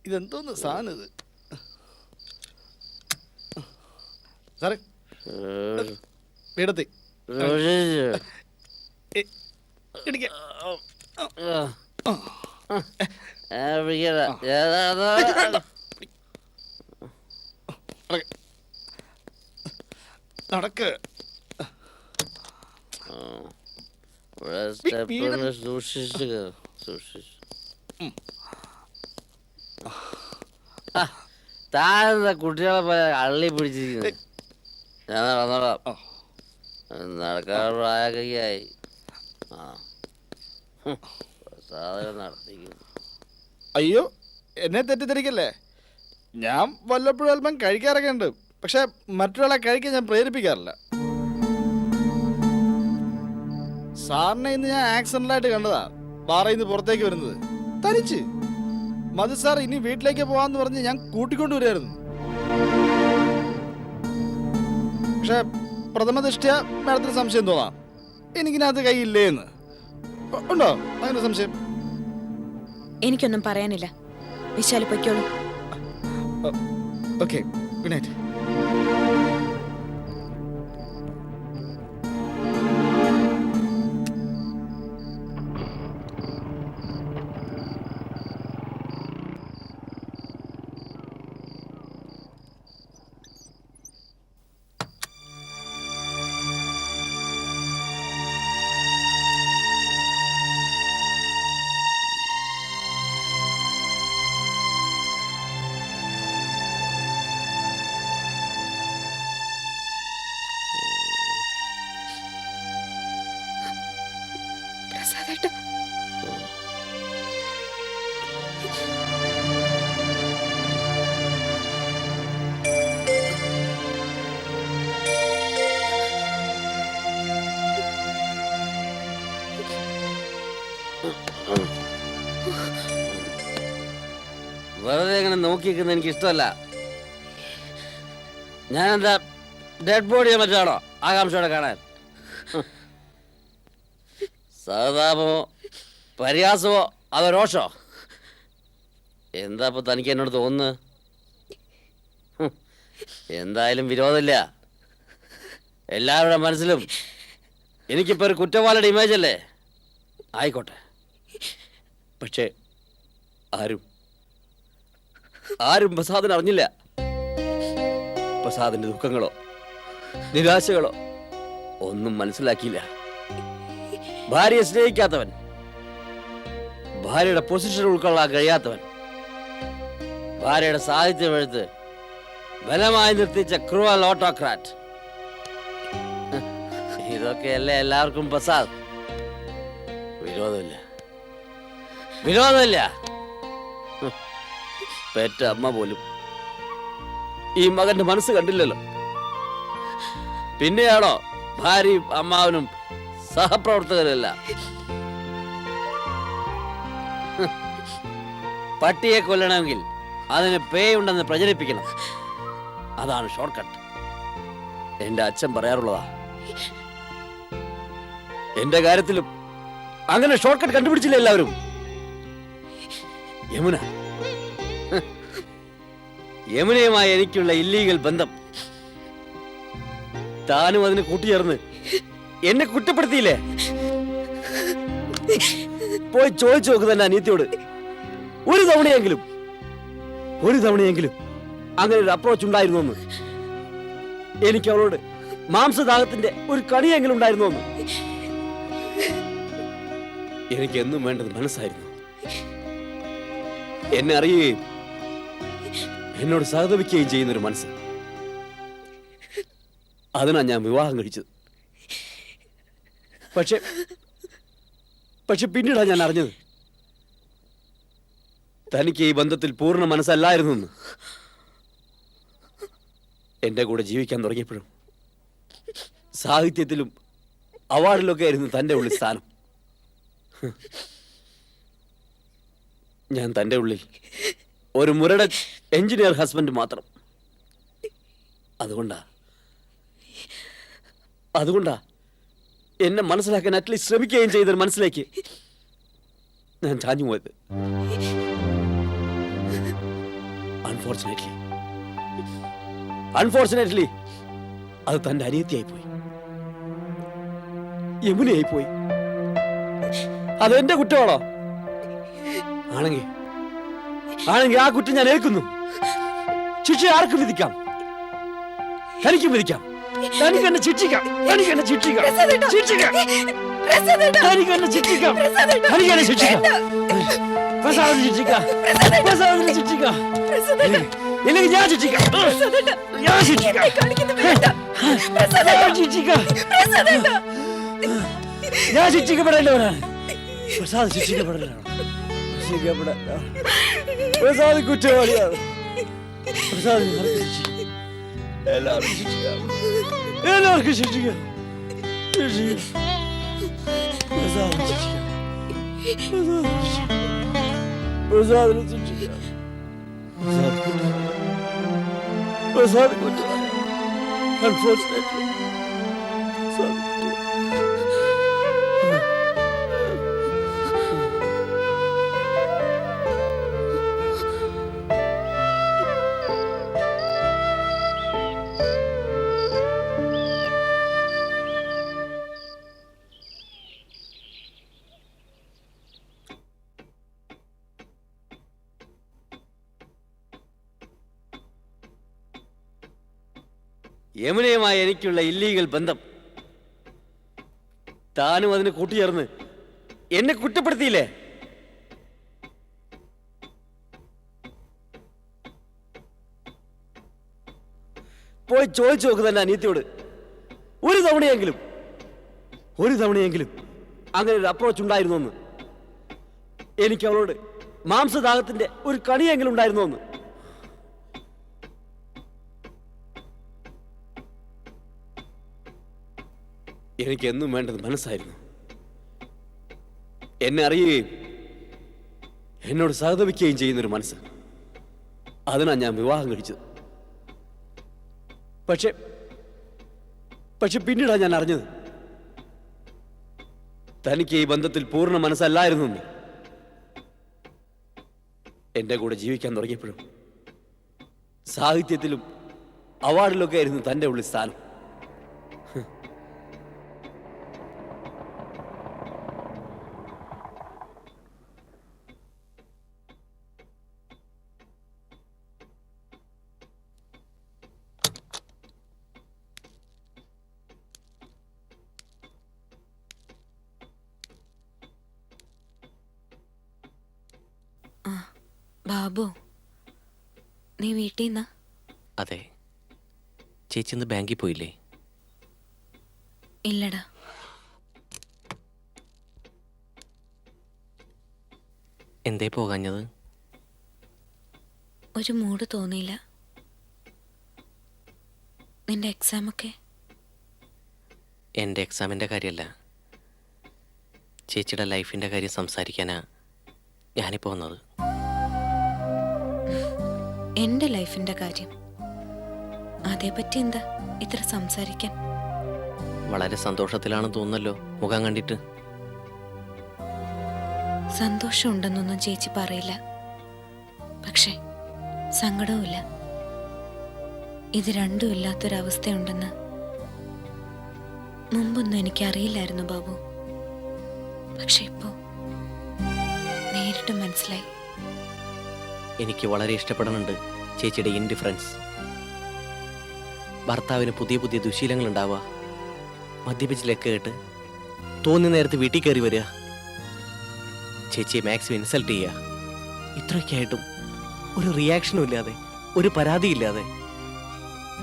ഇതെന്തോന്ന് സാധനം ഇത്? സാറേ വീടത്തി നടക്ക്. സൂക്ഷിച്ച്. താഴെ കുട്ടികളെ പോലെ അള്ളി പിടിച്ചിരിക്കുന്നത്. ഞാൻ വന്നോളാം. നടക്കാൻ പ്രായകയായി. സാധനം നടത്തിക്കുന്നു. അയ്യോ, എന്നെ തെറ്റിദ്ധരിക്കല്ലേ. ഞാൻ വല്ലപ്പോഴും അല്പം കഴിക്കാറൊക്കെ ഉണ്ട്. പക്ഷെ മറ്റൊരാളെ കഴിക്കാൻ ഞാൻ പ്രേരിപ്പിക്കാറില്ല. സാറിനെ ഇന്ന് ഞാൻ ആക്സിഡന്റിലായിട്ട് കണ്ടതാ. ബാറയിൽ നിന്ന് പുറത്തേക്ക് വരുന്നത് തനിച്ച്. മതി സാർ, ഇനി വീട്ടിലേക്ക് പോവാന്ന് പറഞ്ഞ് ഞാൻ കൂട്ടിക്കൊണ്ടുവരായിരുന്നു. പക്ഷെ പ്രഥമ ദൃഷ്ട്യാ മാഡത്തിന് സംശയം തോന്നാം, എനിക്കിനകത്ത് കൈയില്ലേ എന്ന്. ഉണ്ടോ അങ്ങനെ സംശയം? എനിക്കൊന്നും പറയാനില്ല. വിശാല് പൊയ്ക്കോളൂ. Okay, good night. പ്രസാദേട്ടാ, വെറുതെ ഇങ്ങനെ നോക്കിയിരിക്കുന്നത് എനിക്ക് ഇഷ്ടമല്ല. ഞാൻ എന്താ ഡെഡ് ബോഡിയെ മറ്റാണോ ആകാംക്ഷയോടെ കാണാൻ? സഹതാപമോ പരിഹാസമോ അതോ രോഷോ? എന്താ ഇപ്പൊ തനിക്ക് എന്നോട് തോന്നുന്നത്? എന്തായാലും വിരോധമില്ല. എല്ലാവരുടെ മനസ്സിലും എനിക്കിപ്പോ ഒരു കുറ്റവാളിയുടെ ഇമേജ് അല്ലേ? ആയിക്കോട്ടെ. പക്ഷേ ആരും പ്രസാദിനെ അറിഞ്ഞില്ല. പ്രസാദിന്റെ ദുഃഖങ്ങളോ നിരാശകളോ ഒന്നും മനസ്സിലാക്കിയില്ല. ഭാര്യയെ സ്നേഹിക്കാത്തവൻ, ഭാര്യയുടെ പൊസിഷൻ ഉൾക്കൊള്ളാൻ കഴിയാത്തവൻ, ഭാര്യയുടെ സാഹിത്യം എഴുത്ത് ബലമായി നിർത്തിച്ച ക്രൂവൽ ഓട്ടോക്രാറ്റ്. ഇതൊക്കെയല്ലേ എല്ലാവർക്കും പ്രസാദ്. വിരോധമില്ല. പെറ്റ അമ്മ പോലും ഈ മകന്റെ മനസ്സ് കണ്ടില്ലല്ലോ. പിന്നെയാണോ ഭാര്യയും അമ്മാവനും സഹപ്രവർത്തകരല്ല? പട്ടിയെ കൊല്ലണമെങ്കിൽ അതിന് പേ ഉണ്ടെന്ന് പ്രചരിപ്പിക്കണം. അതാണ് ഷോർട്ട് കട്ട്. എന്റെ അച്ഛൻ പറയാറുള്ളതാ. എന്റെ കാര്യത്തിലും അങ്ങനെ ഷോർട്ട് കട്ട് കണ്ടുപിടിച്ചില്ല എല്ലാവരും. യമുനയുമായി എനിക്കുള്ള ഇല്ലീഗൽ ബന്ധം താനും അതിന് കൂട്ടിച്ചേർന്ന് എന്നെ കുറ്റപ്പെടുത്തിയില്ലേ? പോയി ചോദിച്ചു നോക്ക് തന്നെ അനിയത്തിയോട്. ഒരു തവണയെങ്കിലും അങ്ങനെ ഒരു അപ്രോച്ച് ഉണ്ടായിരുന്നു എന്ന്. എനിക്ക് അവളോട് മാംസദാഹത്തിന്റെ ഒരു കണിയെങ്കിലും ഉണ്ടായിരുന്നു എന്ന്. എനിക്ക് എന്നും വേണ്ടത് മനസ്സായിരുന്നു. എന്നെ അറിയുകയും എന്നോട് സഹതപിക്കുകയും ചെയ്യുന്നൊരു മനസ്സ്. അതിനാ ഞാൻ വിവാഹം കഴിച്ചത്. പക്ഷെ പിന്നീടാ ഞാൻ അറിഞ്ഞത് തനിക്ക് ഈ ബന്ധത്തിൽ പൂർണ്ണ മനസ്സല്ലായിരുന്നു. എന്റെ കൂടെ ജീവിക്കാൻ തുടങ്ങിയപ്പോഴും സാഹിത്യത്തിലും അവാർഡിലൊക്കെ ആയിരുന്നു തൻ്റെ ഉള്ളിൽ സ്ഥാനം. ഞാൻ തൻ്റെ ഉള്ളിൽ ഒരു മുരടൻ എഞ്ചിനീയർ ഹസ്ബൻഡ് മാത്രം. അതുകൊണ്ടാ എന്നെ മനസ്സിലാക്കാൻ അറ്റ്ലീസ്റ്റ് ശ്രമിക്കുകയും ചെയ്തൊരു മനസ്സിലേക്ക് ഞാൻ ചാഞ്ഞു പോയത്. അൺഫോർച്ചുനേറ്റ്ലി അത് തന്റെ അനിയത്തിയായി പോയി, യമുനയായി പോയി. അതെന്റെ കുറ്റമാണോ? ആണെങ്കിൽ ആ കുറ്റം ഞാൻ ഏൽക്കുന്നു. ശിക്ഷ ആർക്കും വിധിക്കാം, തനിക്കും വിധിക്കാം. തനിക്ക് എന്നെ ശിക്ഷിക്കാം, തനിക്ക് എന്നെ ശിക്ഷിക്കാം, ശിക്ഷിക്കാം, തനിക്ക് എന്നെ ശിക്ഷിക്കാം, തനിക്ക് എന്നെ ശിക്ഷിക്കാം, പ്രസാദിനെ ശിക്ഷിക്കാം, പ്രസാദിനെ ശിക്ഷിക്കാം. ഇല്ലെങ്കിൽ ഞാൻ ശിക്ഷിക്കാം, ഞാൻ ശിക്ഷിക്കാം, ഞാൻ ശിക്ഷിക്കാം. ഞാൻ ശിക്ഷിക്കപ്പെടേണ്ടവനാണ്. പ്രസാദ് ശിക്ഷിക്കപ്പെടേണ്ടതാണ്. പ്രസാദ് കുറ്റവാളിയാണ്. പ്രസാദ് എല്ലാവർക്കും ശിക്ഷിക്കാം, എല്ലാവർക്കും ശിക്ഷിക്കാം, ശിക്ഷിക്കാം. പ്രസാദിനെ ശിക്ഷിക്കാം, പ്രസാദിനെ ശിക്ഷിക്കാം. പ്രസാദ് കുറ്റവാളി. അൺഫോർച്ചുനേറ്റ്ലി യമുനയുമായി എനിക്കുള്ള ഇല്ലീഗൽ ബന്ധം താനും അതിന് കൂട്ടിച്ചേർന്ന് എന്നെ കുറ്റപ്പെടുത്തിയില്ലേ? പോയി ചോദിച്ചു നോക്ക് തന്നെ അനിയത്തിയോട്. ഒരു തവണയെങ്കിലും അങ്ങനെ ഒരു അപ്രോച്ച് ഉണ്ടായിരുന്നു എന്ന്. എനിക്ക് അവളോട് മാംസദാഹത്തിന്റെ ഒരു കണിയെങ്കിലും ഉണ്ടായിരുന്നു എന്ന്. എനിക്ക് എന്നും വേണ്ടത് മനസ്സായിരുന്നു. എന്നെ അറിയുകയും എന്നോട് സഹതപിക്കുകയും ചെയ്യുന്നൊരു മനസ്സ്. അതിനാണ് ഞാൻ വിവാഹം കഴിച്ചത്. പക്ഷെ പിന്നീടാണ് ഞാൻ അറിഞ്ഞത് തനിക്ക് ഈ ബന്ധത്തിൽ പൂർണ്ണ മനസ്സല്ലായിരുന്നു എന്ന്. എന്റെ കൂടെ ജീവിക്കാൻ തുടങ്ങിയപ്പോഴും സാഹിത്യത്തിലും അവാർഡിലൊക്കെ ആയിരുന്നു തൻ്റെ ഉള്ളിൽ സ്ഥാനം. ബാബു, നീ വീട്ടിൽ നിന്നാ? അതെ. ചേച്ചി ഇന്ന് ബാങ്കിൽ പോയില്ലേ? ഇല്ലടാ. എന്തേ പോകാഞ്ഞത്? ഒരു മൂഡ് തോന്നിയില്ല. നിന്റെ എക്സാമൊക്കെ? എൻ്റെ എക്സാമിൻ്റെ കാര്യമല്ല, ചേച്ചിയുടെ ലൈഫിൻ്റെ കാര്യം സംസാരിക്കാനാ ഞാനിപ്പോൾ വന്നത്. എൻ്റെ ലൈഫിൻ്റെ കാര്യം? അതേപ്പറ്റി എന്താ ഇത്ര സംസാരിക്കാൻ? വളരെ സന്തോഷത്തിലാണെന്ന് തോന്നുന്നല്ലോ മുഖം കണ്ടിട്ട്. സന്തോഷം ഉണ്ടെന്നൊന്നും ചേച്ചി പറയില്ല, പക്ഷേ സങ്കടവുമില്ല. ഇത് രണ്ടും ഇല്ലാത്തൊരവസ്ഥയുണ്ടെന്ന് മുമ്പൊന്നും എനിക്കറിയില്ലായിരുന്നു ബാബു. പക്ഷെ ഇപ്പോൾ നേരിട്ട് മനസ്സിലായി. എനിക്ക് വളരെ ഇഷ്ടപ്പെടുന്നുണ്ട് ചേച്ചിയുടെ ഇൻഡിഫറൻസ്. ഭർത്താവിന് പുതിയ പുതിയ ദുശീലങ്ങൾ ഉണ്ടാവുക, മദ്യപിച്ചിലൊക്കെ കേട്ട് തോന്നിയ നേരത്ത് വീട്ടിൽ കയറി വരിക, ചേച്ചിയെ മാക്സിമം ഇൻസൾട്ട് ചെയ്യുക. ഇത്രയൊക്കെ ആയിട്ടും ഒരു റിയാക്ഷനും ഇല്ലാതെ, ഒരു പരാതിയില്ലാതെ.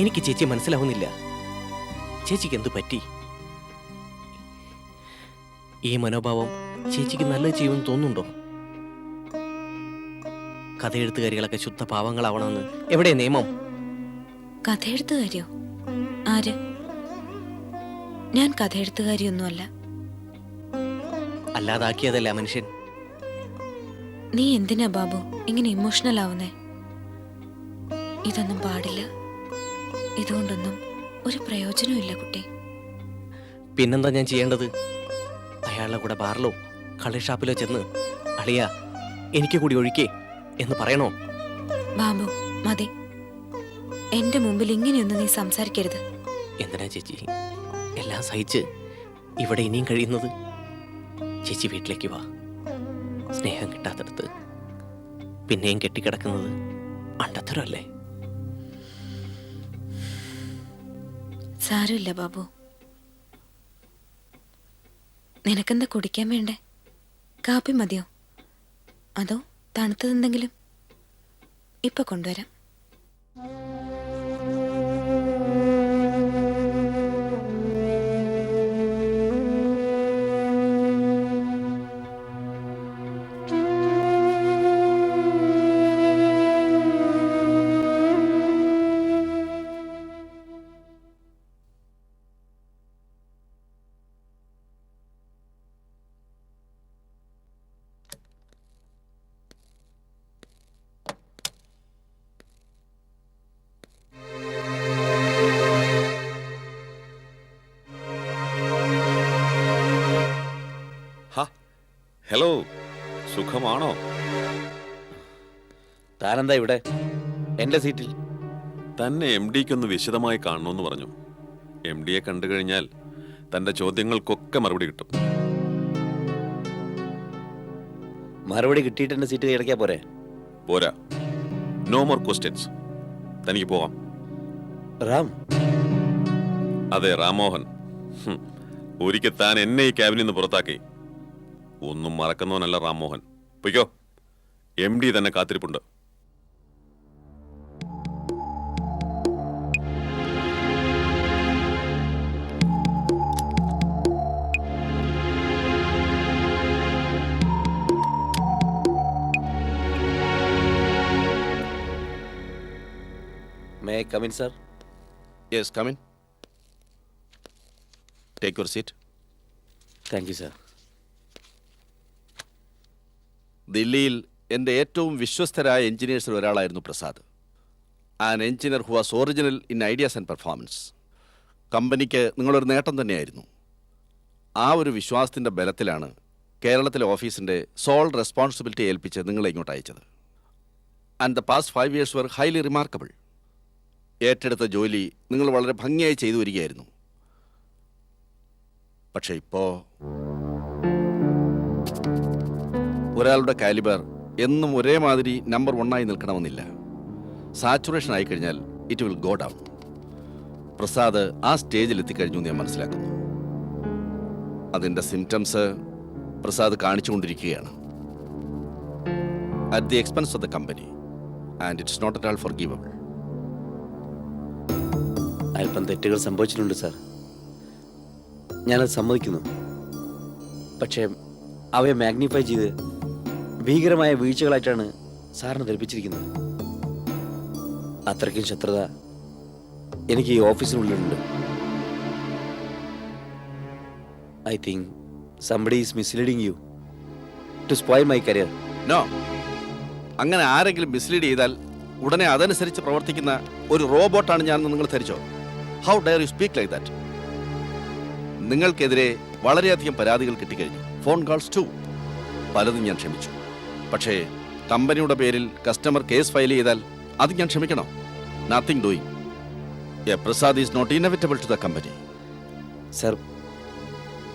എനിക്ക് ചേച്ചിയെ മനസ്സിലാവുന്നില്ല. ചേച്ചിക്ക് എന്തു പറ്റി? ഈ മനോഭാവം ചേച്ചിക്ക് നല്ലത് ചെയ്യുമെന്ന് തോന്നുന്നുണ്ടോ? കഥയെഴുത്തുകാരികളൊക്കെ ശുദ്ധ പാവങ്ങളാവണമെന്ന് എവിടെ നിയമം? കഥയെഴുത്തുകാരിയോ? ആര്? ഞാൻ കഥയെഴുത്തുകാരിയൊന്നുമല്ല. അല്ലാതാക്കിയതല്ല മനുഷ്യൻ. നീ എന്തിനാ ബാബു ഇങ്ങനെ ഇമോഷണൽ ആവുന്നേ? ഇതൊന്നും പാടില്ല. ഇതുകൊണ്ടൊന്നും ഒരു പ്രയോജനമില്ല കുട്ടി. പിന്നെന്താ ഞാൻ ചെയ്യേണ്ടത്? അയാളുടെ കൂടെ ബാറിലോ കള്ളി ഷാപ്പിലോ ചെന്ന് അളിയ എനിക്ക് കൂടി ഒഴിക്കേ എന്ന് പറയണോ? ബാബു മതി, എന്റെ മുമ്പിൽ ഇങ്ങനെയൊന്നും നീ സംസാരിക്കരുത്. എന്തിനാ ചേച്ചി എല്ലാം സഹിച്ച് ഇവിടെ ഇനിയും കഴിയുന്നത്? ചേച്ചി വീട്ടിലേക്ക് വാ. സ്നേഹം കിട്ടാത്തടത്ത് പിന്നെയും കെട്ടിക്കിടക്കുന്നത് അണ്ടത്തരല്ലേ? സാരമില്ല ബാബു. നിനക്കെന്താ കുടിക്കാൻ വേണ്ടേ? കാപ്പി മതിയോ അതോ തണുത്തതെന്തെങ്കിലും? ഇപ്പൊ കൊണ്ടുവരാം. ഹലോ, സുഖമാണോ? താനെന്താ ഇവിടെ എൻ്റെ സീറ്റിൽ? തന്നെ എം ഡിക്കൊന്ന് വിശദമായി കാണണമെന്ന് പറഞ്ഞു. എം ഡിയെ കണ്ടു കഴിഞ്ഞാൽ തന്റെ ചോദ്യങ്ങൾക്കൊക്കെ മറുപടി കിട്ടും. മറുപടി കിട്ടിയിട്ട് എൻ്റെ സീറ്റ് കിടക്കാ പോരെ? പോരാ, നോ മോർ ക്വസ്റ്റ്യൻസ്. തനിക്ക് പോകാം. റാം? അതെ, റാംമോഹൻ. ഒരിക്കൽ താൻ എന്നെ ഈ ക്യാബിനിൽ നിന്ന് പുറത്താക്കി. ഒന്നും മറക്കുന്നവനല്ല റാംമോഹൻ. പൊയ്ക്കോ, എം ഡി തന്നെ കാത്തിരിപ്പുണ്ട്. May come in sir? Yes, come in. Take your seat. Thank you sir. ദില്ലിയിൽ എൻ്റെ ഏറ്റവും വിശ്വസ്തരായ എഞ്ചിനീയേഴ്സിൽ ഒരാളായിരുന്നു Prasad. An engineer who was original in ideas and performance. കമ്പനിക്ക് നിങ്ങളൊരു നേട്ടം തന്നെയായിരുന്നു. ആ ഒരു വിശ്വാസത്തിൻ്റെ ബലത്തിലാണ് കേരളത്തിലെ ഓഫീസിൻ്റെ സോൾ റെസ്പോൺസിബിലിറ്റി ഏൽപ്പിച്ച് നിങ്ങളെ ഇങ്ങോട്ട് അയച്ചത്. And the past 5 years were highly remarkable. ഏറ്റെടുത്ത ജോലി നിങ്ങൾ വളരെ ഭംഗിയായി ചെയ്തു വരികയായിരുന്നു. പക്ഷേ ഇപ്പോൾ ഒരാളുടെ കാലിബർ എന്നും ഒരേ മാതിരി നമ്പർ 1 നിൽക്കണമെന്നില്ല. സാച്ചുറേഷൻ ആയിക്കഴിഞ്ഞാൽ it will go down. Prasad ആ സ്റ്റേജിൽ എത്തിക്കഴിഞ്ഞു എന്ന് ഞാൻ മനസ്സിലാക്കുന്നു. അതിൻ്റെ സിംറ്റംസ് പ്രസാദ് കാണിച്ചുകൊണ്ടിരിക്കുകയാണ്. At the expense of the company, and it's not at all forgivable. അല്പം തെറ്റുകൾ സംഭവിച്ചിട്ടുണ്ട് സാർ, ഞാനത് സമ്മതിക്കുന്നു. പക്ഷേ അവയെ മാഗ്നിഫൈ ചെയ്ത് ഭീകരമായ വീഴ്ചകളായിട്ടാണ് സാറിന് ധരിപ്പിച്ചിരിക്കുന്നത്. അത്രയ്ക്കും ശത്രുത എനിക്ക് ഈ ഓഫീസിനുള്ളിലുണ്ട്. I think somebody is misleading you to spoil my career. No, അങ്ങനെ ആരെങ്കിലും മിസ്ലീഡ് ചെയ്താൽ ഉടനെ അതനുസരിച്ച് പ്രവർത്തിക്കുന്ന ഒരു റോബോട്ടാണ് ഞാനെന്ന് നിങ്ങൾ ധരിച്ചോ? How dare you speak like that? നിങ്ങൾക്കെതിരെ വളരെയധികം പരാതികൾ കിട്ടിക്കഴിഞ്ഞു, ഫോൺ കോൾസ് ടു. പലതും ഞാൻ ക്ഷമിച്ചു. പക്ഷേ കമ്പനിയുടെ പേരിൽ കസ്റ്റമർ കേസ് ഫയൽ ചെയ്താൽ അത് ഞാൻ ക്ഷമിക്കണോ? Nothing doing. Prasad is not inevitable to the company. Sir,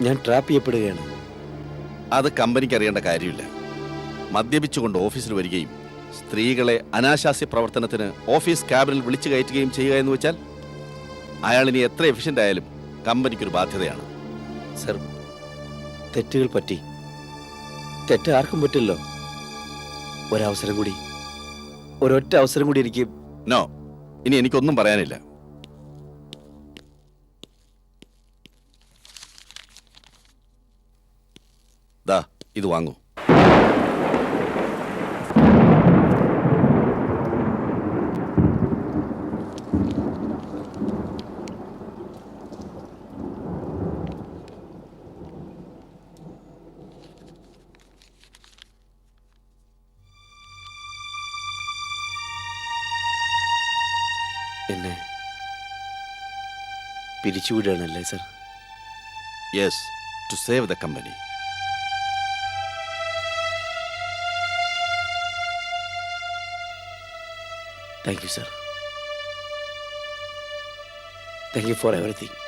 ഞാൻ ട്രാപ്പ് ചെയ്യപ്പെടുകയാണ്. അത് കമ്പനിക്ക് അറിയേണ്ട കാര്യമില്ല. മദ്യപിച്ചുകൊണ്ട് ഓഫീസിൽ വരികയും സ്ത്രീകളെ അനാശാസ്യ പ്രവർത്തനത്തിന് ഓഫീസ് ക്യാബിനിൽ വിളിച്ചു കയറ്റുകയും ചെയ്യുക എന്ന് വെച്ചാൽ അയാളിനി എത്ര എഫിഷ്യൻ്റ് ആയാലും കമ്പനിക്കൊരു ബാധ്യതയാണ്. സർ, തെറ്റുകൾ പറ്റി. തെറ്റ് ആർക്കും പറ്റില്ലോ. ഒരവസരം കൂടി, ഒരൊറ്റ അവസരം കൂടി എനിക്ക്. നോ, ഇനി എനിക്കൊന്നും പറയാനില്ല. ദാ ഇത് വാങ്ങൂ. എന്നെ പിരിച്ചുവിടുകയാണല്ലേ sir? Yes, to save the company. Thank you sir. Thank you for everything.